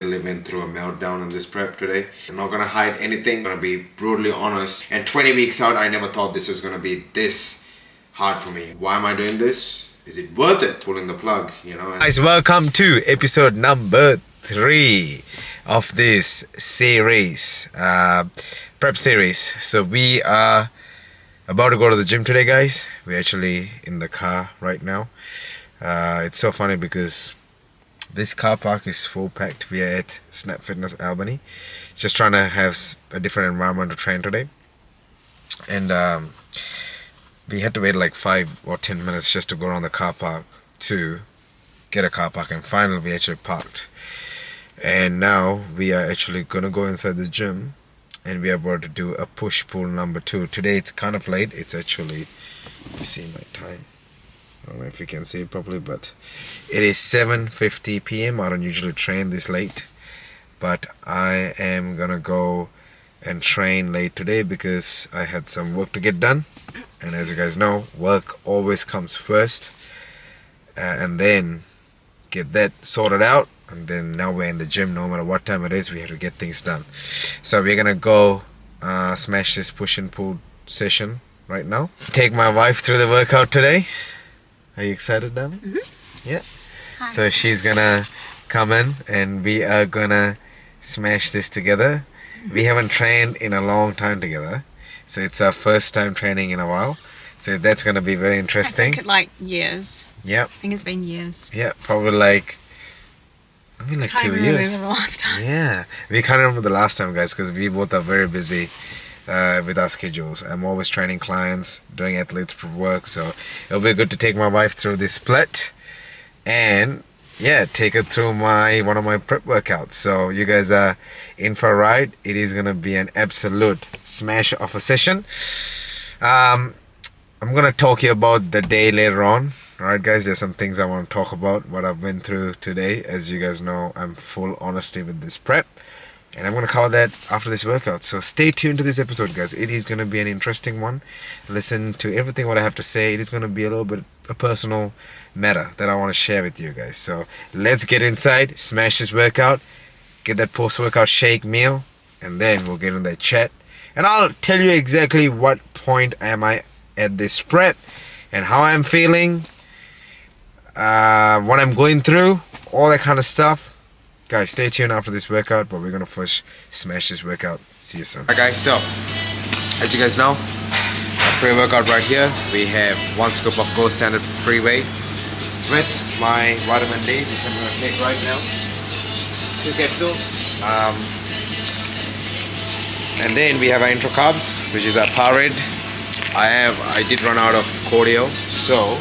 Living through a meltdown in this prep today. I'm not gonna hide anything, I'm gonna be brutally honest. And 20 weeks out, I never thought this was gonna be this hard for me. Why am I doing this? Is it worth it? Pulling the plug, you know? Guys, welcome to episode number 3 of this series, prep series. So we are about to go to the gym today, guys. We're actually in the car right now. It's so funny because this car park is full packed. We are at Snap Fitness Albany, just trying to have a different environment to train today. And we had to wait like 5 or 10 minutes just to go around the car park to get a car park, and finally we actually parked. And now we are actually gonna go inside the gym, and we are about to do a push-pull number 2. Today it's kind of late. It's actually, you see my time, I don't know if you can see it properly, but it is 7:50 p.m. I don't usually train this late, but I am gonna go and train late today because I had some work to get done. And as you guys know, work always comes first, and then get that sorted out, and then now we're in the gym. No matter what time it is, we have to get things done. So we're gonna go smash this push and pull session right now. Take my wife through the workout today. Are you excited, darling? Mm-hmm. Yeah. Hi. So she's gonna come in and we are gonna smash this together. Mm-hmm. We haven't trained in a long time together, so it's our first time training in a while. So that's gonna be very interesting. I think like years. Yep. I think it's been years. Yeah, probably like 2 years. I remember the last time. Yeah, we can't remember the last time, guys, because we both are very busy with our schedules. I'm always training clients, doing athletes for work, so it'll be good to take my wife through this split and yeah, take her through one of my prep workouts. So you guys are in for a ride. It is gonna be an absolute smash of a session. I'm gonna talk to you about the day later on. Alright guys, there's some things I want to talk about, what I've been through today. As you guys know, I'm full honesty with this prep, and I'm going to cover that after this workout. So stay tuned to this episode, guys. It is going to be an interesting one. Listen to everything what I have to say. It is going to be a little bit a personal matter that I want to share with you guys. So let's get inside, smash this workout, get that post-workout shake meal, and then we'll get in that chat. And I'll tell you exactly what point am I at this prep and how I'm feeling, what I'm going through, all that kind of stuff. Guys, stay tuned after this workout, but we're gonna first smash this workout. See you soon. Alright guys, so as you guys know, our pre-workout right here, we have 1 scoop of Gold Standard Pre-Whey with my vitamin D, which I'm gonna take right now. 2 capsules. And then we have our intro carbs, which is our Powerade. I did run out of cordial, so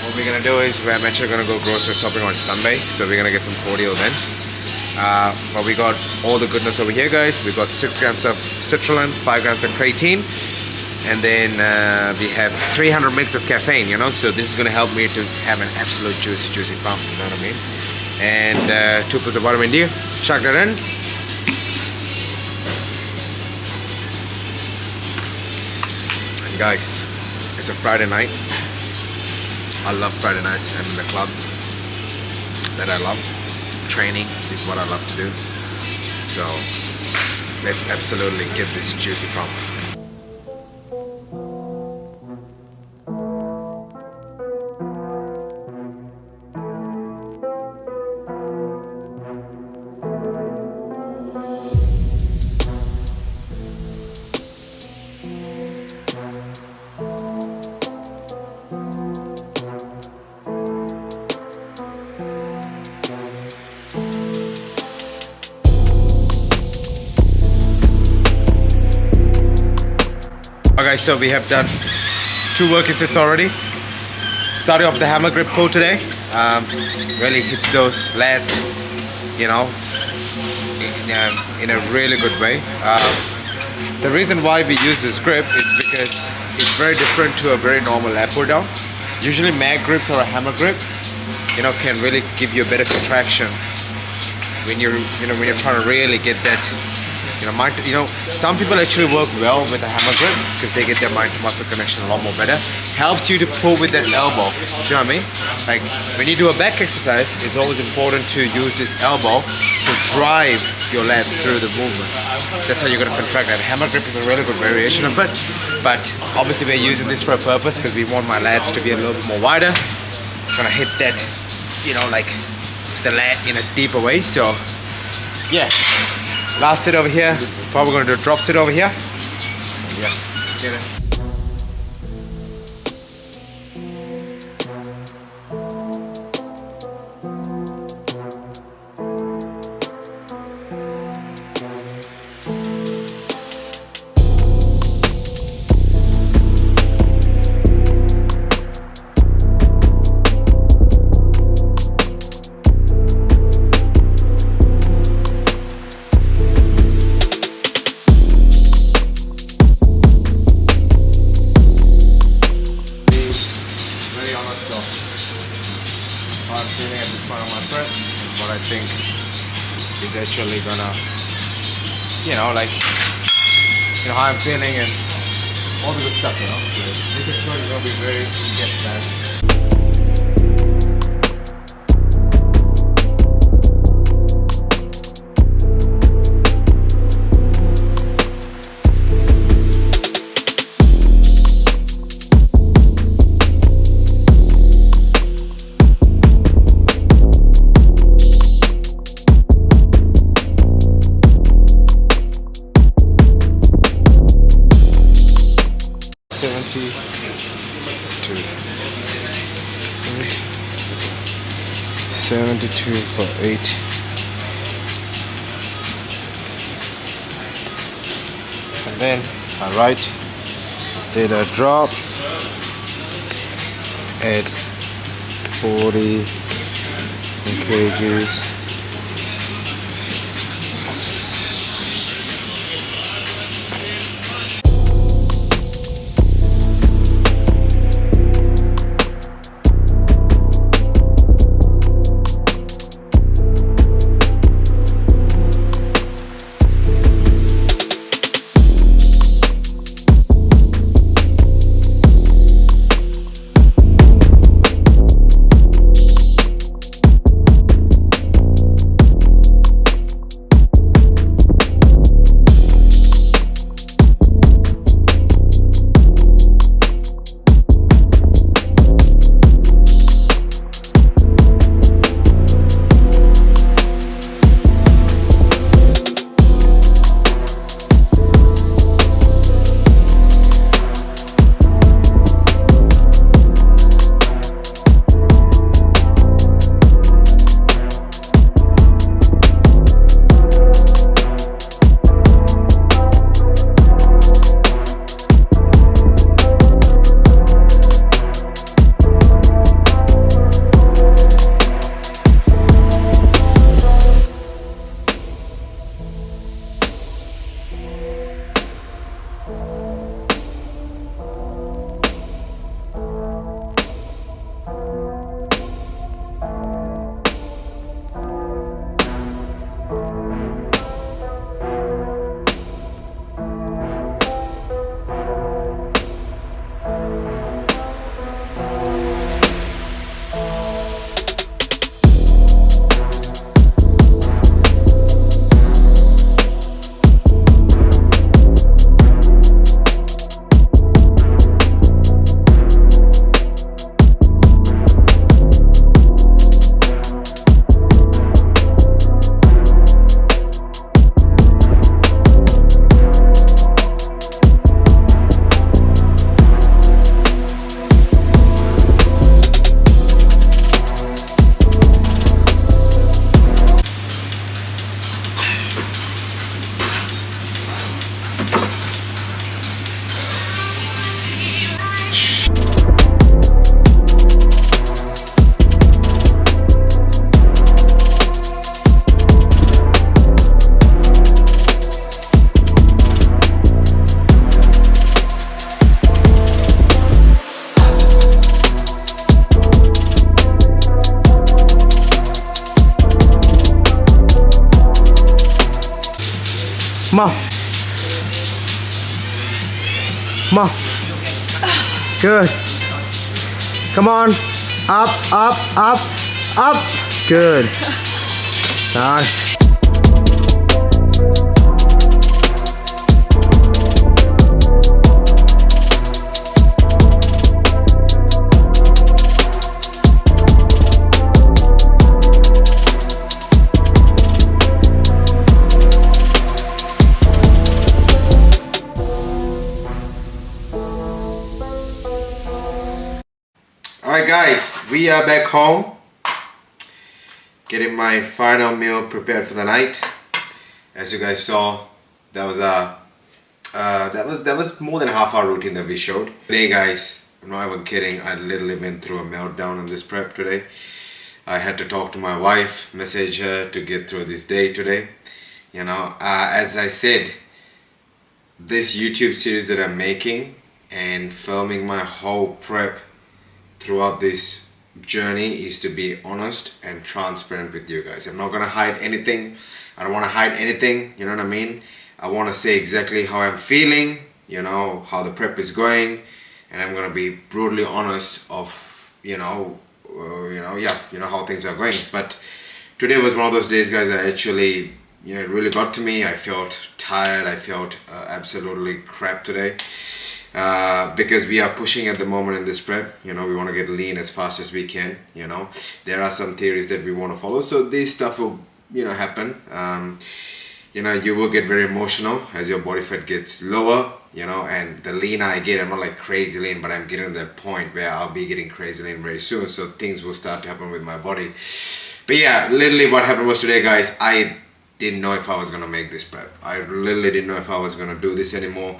what we're gonna do is we're actually gonna go grocery shopping on Sunday, so we're gonna get some cordial then. But we got all the goodness over here, guys. We got 6 grams of citrulline, 5 grams of creatine, and then we have 300 mg of caffeine, you know, so this is gonna help me to have an absolute juicy pump, you know what I mean? And 2 pills of vitamin D, chuck that in. And guys, it's a Friday night. I love Friday nights. I'm in the club that I love. Training is what I love to do. So let's absolutely get this juicy pump. Okay, so we have done 2 workout sets already. Starting off the hammer grip pull today. Really hits those lats, you know, in a really good way. The reason why we use this grip is because it's very different to a very normal lat pull down. Usually mag grips or a hammer grip, you know, can really give you a better contraction when you're trying to really get that Some people actually work well with a hammer grip because they get their mind to muscle connection a lot more better. Helps you to pull with that elbow. Do you know what I mean? Like when you do a back exercise, it's always important to use this elbow to drive your lats through the movement. That's how you're going to contract that. Hammer grip is a really good variation of it, but obviously we're using this for a purpose because we want my lats to be a little bit more wider. It's going to hit that, like the lat in a deeper way. So yeah. Last sit over here, probably gonna do a drop sit over here. Yeah, get it. How I'm feeling at this point on my prep and what I think is actually gonna, how I'm feeling and all the good stuff, This episode is gonna be very in-depth, guys. $72 for 8. And then did a drop at 40 kgs. Come on. Come on. Good. Come on. Up, up, up, up. Good. Nice. Alright guys, we are back home, getting my final meal prepared for the night. As you guys saw, that was more than a half hour routine that we showed. Today guys, I'm not even kidding, I literally went through a meltdown on this prep today. I had to talk to my wife, message her to get through this day today. You know, as I said, this YouTube series that I'm making and filming my whole prep throughout this journey is to be honest and transparent with you guys. I'm not gonna hide anything. I don't want to hide anything, you know what I mean? I want to say exactly how I'm feeling, you know, how the prep is going, and I'm gonna be brutally honest of, how things are going. But today was one of those days, guys, that actually, it really got to me. I felt tired. I felt absolutely crap today. Because we are pushing at the moment in this prep, we want to get lean as fast as we can. There are some theories that we want to follow, so this stuff will happen. You will get very emotional as your body fat gets lower, and the lean I get, I'm not like crazy lean, but I'm getting to the point where I'll be getting crazy lean very soon, so things will start to happen with my body. But yeah, literally what happened was today, guys, I didn't know if I was gonna make this prep. I literally didn't know if I was gonna do this anymore.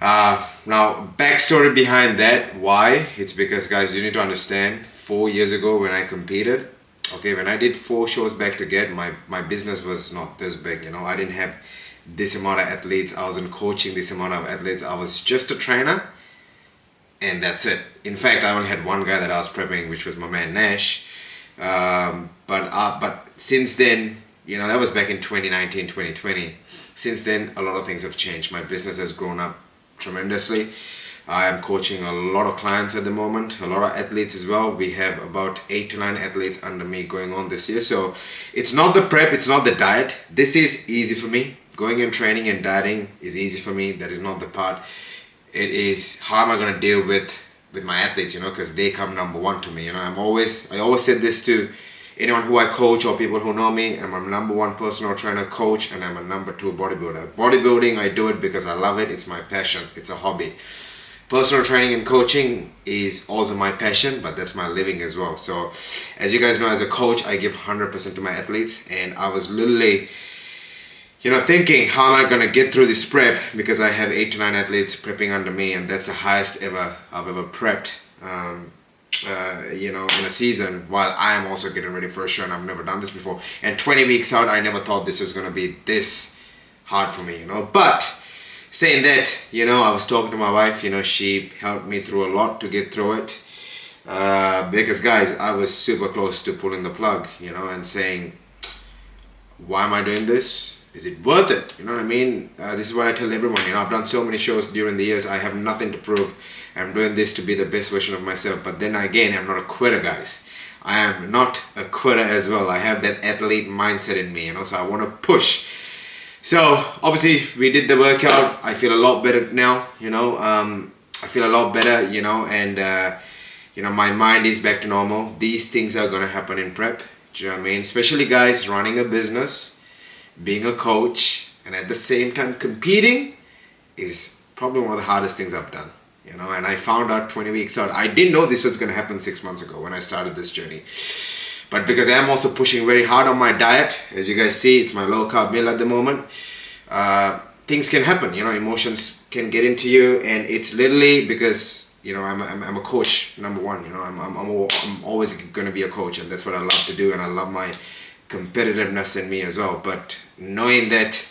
Now, backstory behind that, why? It's because, guys, you need to understand, 4 years ago when I competed, okay, when I did 4 shows back to get, my business was not this big, I didn't have this amount of athletes, I wasn't coaching this amount of athletes, I was just a trainer, and that's it. In fact, I only had one guy that I was prepping, which was my man Nash, but since then, that was back in 2019, 2020, since then, a lot of things have changed. My business has grown up tremendously. I am coaching a lot of clients at the moment, a lot of athletes as well. We have about 8 to 9 athletes under me going on this year. So it's not the prep, it's not the diet. This is easy for me. Going and training and dieting is easy for me. That is not the part. It is how am I going to deal with my athletes, because they come number one to me. I always said this to anyone who I coach or people who know me. I'm a number 1 personal trainer coach, and I'm a number 2 bodybuilder. Bodybuilding, I do it because I love it. It's my passion. It's a hobby. Personal training and coaching is also my passion, but that's my living as well. So as you guys know, as a coach, I give 100% to my athletes, and I was literally thinking, how am I going to get through this prep, because I have 8 to 9 athletes prepping under me, and that's the highest ever I've ever prepped. In a season, while I am also getting ready for a show, and I've never done this before. And 20 weeks out, I never thought this was going to be this hard for me, But saying that, I was talking to my wife, she helped me through a lot to get through it. Because, guys, I was super close to pulling the plug, and saying, why am I doing this? Is it worth it? You know what I mean? This is what I tell everyone, I've done so many shows during the years, I have nothing to prove. I'm doing this to be the best version of myself. But then again, I'm not a quitter, guys. I am not a quitter as well. I have that athlete mindset in me, so I want to push. So obviously we did the workout. I feel a lot better now, I feel a lot better, and my mind is back to normal. These things are going to happen in prep. Do you know what I mean? Especially, guys, running a business, being a coach, and at the same time competing is probably one of the hardest things I've done. And I found out 20 weeks out. I didn't know this was going to happen 6 months ago when I started this journey. But because I am also pushing very hard on my diet, as you guys see, it's my low carb meal at the moment. Things can happen, emotions can get into you, and it's literally because, I'm a coach, number 1, I'm always going to be a coach, and that's what I love to do, and I love my competitiveness in me as well. But knowing that,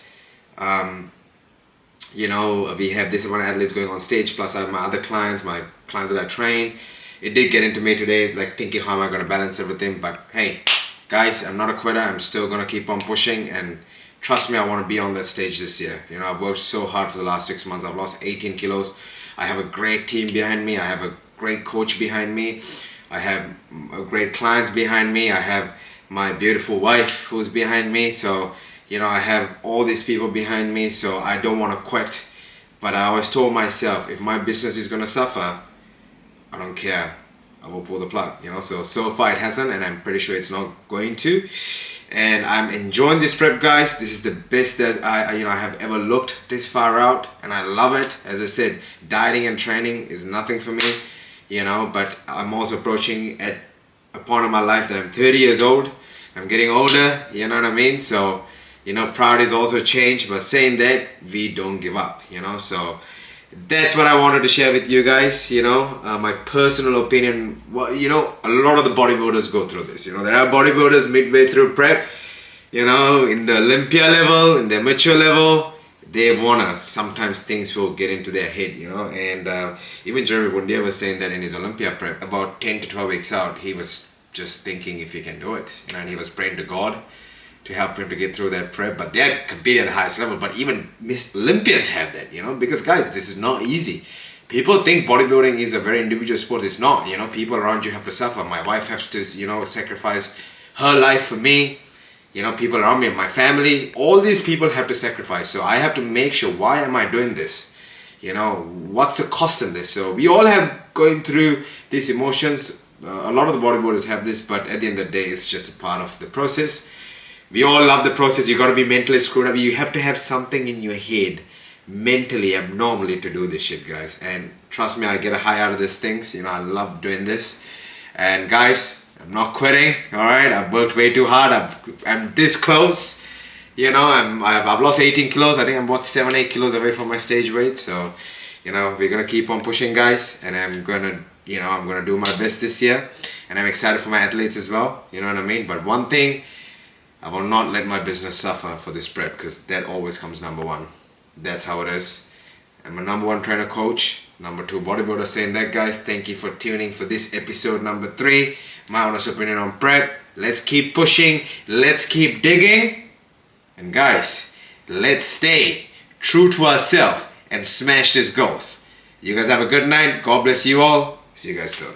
we have this amount of athletes going on stage, plus I have my other clients, my clients that I train. It did get into me today, like thinking, how am I going to balance everything? But hey, guys, I'm not a quitter. I'm still going to keep on pushing and trust me, I want to be on that stage this year. You know, I've worked so hard for the last 6 months. I've lost 18 kilos. I have a great team behind me. I have a great coach behind me. I have great clients behind me. I have my beautiful wife who's behind me. So, you know, I have all these people behind me. So I don't want to quit. But I always told myself, if my business is going to suffer, I don't care. I will pull the plug, you know. So far it hasn't, and I'm pretty sure it's not going to. And I'm enjoying this prep, guys. This is the best that I have ever looked this far out, and I love it. As I said, dieting and training is nothing for me, you know. But I'm also approaching at a point in my life that I'm 30 years old. I'm getting older, you know what I mean. So, you know, priorities also change. But saying that, we don't give up, you know. So that's what I wanted to share with you guys, you know, my personal opinion. Well, you know, a lot of the bodybuilders go through this, you know. There are bodybuilders midway through prep, you know, in the Olympia level, in the amateur level, they wanna, sometimes things will get into their head, you know. And even Jeremy Bundia was saying that in his Olympia prep, about 10 to 12 weeks out, he was just thinking if he can do it, you know, and he was praying to God to help him to get through that prep. But they're competing at the highest level. But even Miss Olympians have that, you know, because guys, this is not easy. People think bodybuilding is a very individual sport. It's not, you know. People around you have to suffer. My wife has to, you know, sacrifice her life for me. You know, people around me, my family, all these people have to sacrifice. So I have to make sure, why am I doing this? You know, what's the cost in this? So we all have going through these emotions. A lot of the bodybuilders have this, but at the end of the day, it's just a part of the process. We all love the process. You got to be mentally screwed up. You have to have something in your head mentally, abnormally, to do this shit, guys. And trust me, I get a high out of these things. You know, I love doing this. And guys, I'm not quitting. All right, I've worked way too hard. I'm this close. You know, I've lost 18 kilos. I think I'm about 7-8 kilos away from my stage weight. So, you know, we're gonna keep on pushing, guys. And I'm gonna do my best this year. And I'm excited for my athletes as well. You know what I mean? But one thing, I will not let my business suffer for this prep, because that always comes number one. That's how it is. I'm a number one trainer coach, number two bodybuilder. Saying that, guys, thank you for tuning for this episode number 3. My honest opinion on prep. Let's keep pushing. Let's keep digging. And guys, let's stay true to ourselves and smash these goals. You guys have a good night. God bless you all. See you guys soon.